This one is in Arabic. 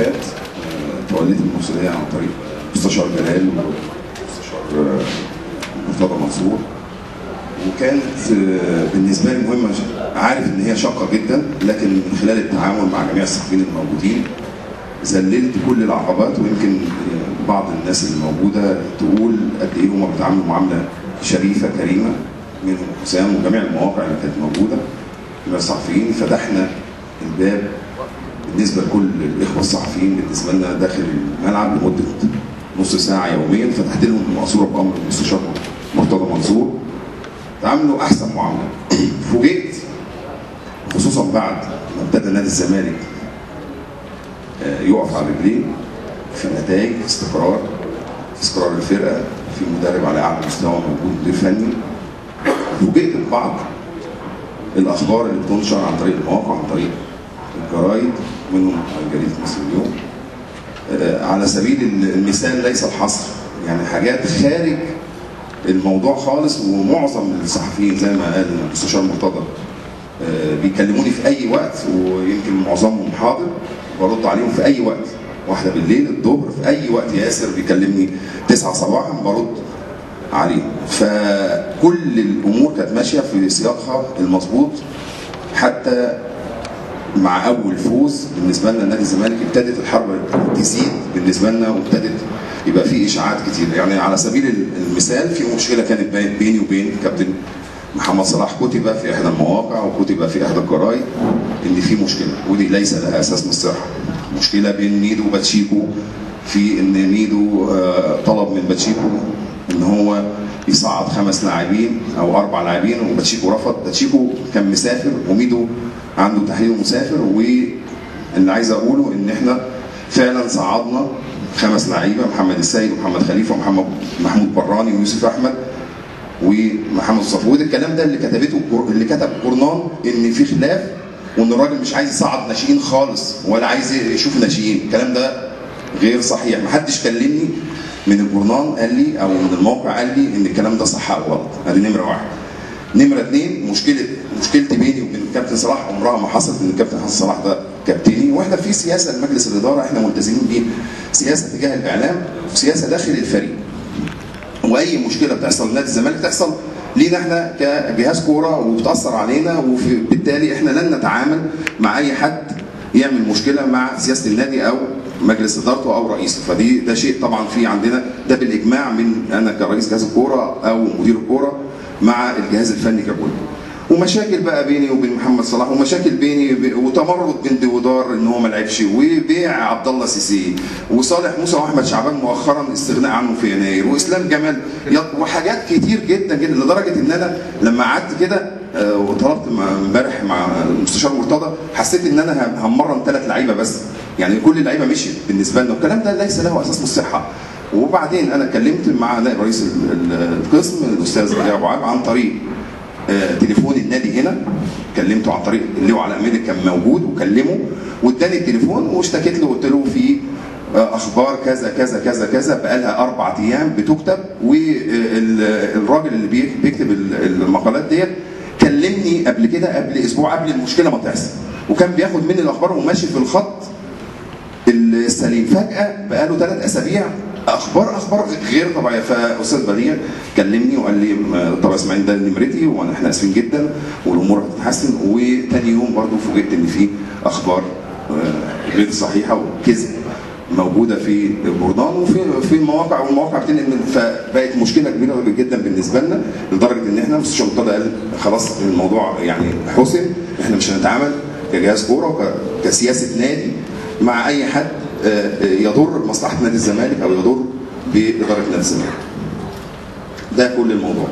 فات توليت المسؤوليه عن طريق مستشار جلال ومستشار مرتضى منصور، وكانت بالنسبه لي مهمه. عارف ان هي شاقه جدا، لكن من خلال التعامل مع جميع الصحفيين الموجودين ذللت كل العقبات. ويمكن بعض الناس الموجوده تقول قد ايه هم بيتعاملوا معامله شريفه كريمه، منهم حسام وجميع المواقع اللي كانت موجوده من الصحفيين. فتحنا الباب بالنسبه لكل الاخوه الصحفيين بالنسبه لنا داخل الملعب لمده نص ساعه يوميا. فتحت لهم المقصوره بامر المستشار مرتضى منصور، تعاملوا احسن معامله. فوجئت خصوصا بعد ما ابتدى نادي الزمالك يقف على رجليه في النتائج، في استقرار الفرقه، في مدرب على اعلى مستوى موجود، مدير فني. فوجئت ببعض الاخبار اللي بتنشر عن طريق المواقع، عن طريق الجرايد، منهم جريده مصر اليوم، على سبيل المثال ليس الحصر، يعني حاجات خارج الموضوع خالص. ومعظم الصحفيين زي ما قال المستشار مرتضى بيكلموني في اي وقت، ويمكن معظمهم حاضر، برد عليهم في اي وقت، 1 بالليل، الظهر، في اي وقت. ياسر بيكلمني 9 صباحا برد عليه. فكل الامور كانت ماشيه في سياقها المظبوط، حتى مع اول فوز بالنسبه لنا نادي الزمالك ابتدت الحرب تزيد بالنسبه لنا، وابتدت يبقى في اشاعات كتير. يعني على سبيل المثال في مشكله كانت بيني وبين كابتن محمد صلاح، كتب في احدى المواقع وكتب في احدى الجرايد ان في مشكله، ودي ليس لها اساس من الصحه. مشكله بين ميدو وباتشيكو، في ان ميدو طلب من باتشيكو ان هو يصعد 5 لاعبين او 4 لاعبين، وباتشيكو رفض. باتشيكو كان مسافر وميدو عنده تحليل ومسافر. واللي عايز اقوله ان احنا فعلا صعدنا 5 لعيبه، محمد السيد ومحمد خليفه ومحمد محمود براني ويوسف احمد ومحمد صفوت. الكلام ده اللي كتب جورنان ان في خلاف، وان الراجل مش عايز يصعد ناشئين خالص ولا عايز يشوف ناشئين. الكلام ده غير صحيح. محدش كلمني من الجورنان قال لي او من الموقع قال لي ان الكلام ده صح او غلط. ادي نمره 1. نمره 2، مشكلتي بيني وبين الكابتن صلاح عمرها ما حصلت، ان الكابتن حسن صلاح ده كابتني، واحنا في سياسه لمجلس الاداره احنا ملتزمين بيه، سياسه تجاه الاعلام وسياسه داخل الفريق. واي مشكله بتحصل لنادي الزمالك تحصل لينا احنا كجهاز كوره وبتاثر علينا، وبالتالي احنا لن نتعامل مع اي حد يعمل مشكله مع سياسه النادي او مجلس ادارته او رئيسه. ده شيء طبعا في عندنا ده بالاجماع من انا كرئيس جهاز الكوره او مدير الكوره مع الجهاز الفني ككل. ومشاكل بقى بيني وبين محمد صلاح، ومشاكل بيني وتمرد بين ديودار ان هو ما لعبش، وبيع عبد الله سيسي، وصالح موسى واحمد شعبان مؤخرا استغناء عنه في يناير، واسلام جمال، وحاجات كتير جدا جدا، لدرجه ان انا لما قعدت كده وطلبت امبارح مع المستشار مرتضى، حسيت ان انا همرن 3 لعيبه بس، يعني كل اللعيبه مشيت بالنسبه لنا. والكلام ده ليس له اساس من الصحه. وبعدين انا اتكلمت مع نائب رئيس القسم الاستاذ رجاء ابو عاب عن طريق تليفون النادي هنا، كلمته عن طريق اللواء علاء ميدو كان موجود وكلمه واداني التليفون، واشتكيت له وقلت له في اخبار كذا كذا كذا كذا بقالها 4 ايام بتكتب، والراجل اللي بيكتب المقالات ديت كلمني قبل كده، قبل اسبوع، قبل المشكله ما تحصل، وكان بياخد مني الاخبار وماشي في الخط السليم. فجاه بقاله 3 اسابيع اخبار غير طبيعيه. فاستاذ بديع كلمني وقال لي طب اسماعيل ده نمرتي واحنا اسفين جدا والامور هتتحسن. وتاني يوم برضه فوجئت ان في اخبار غير صحيحه وكذب موجوده في الجورنال وفي المواقع، والمواقع بتنقل. فبقت مشكله كبيره جدا بالنسبه لنا، لدرجه ان احنا مستشار مرتضى قال خلاص الموضوع يعني حسم، احنا مش هنتعامل كجهاز كوره وكسياسه نادي مع اي حد يضر مصلحه نادي الزمالك او يضر باداره نادي الزمالك. ده كل الموضوع.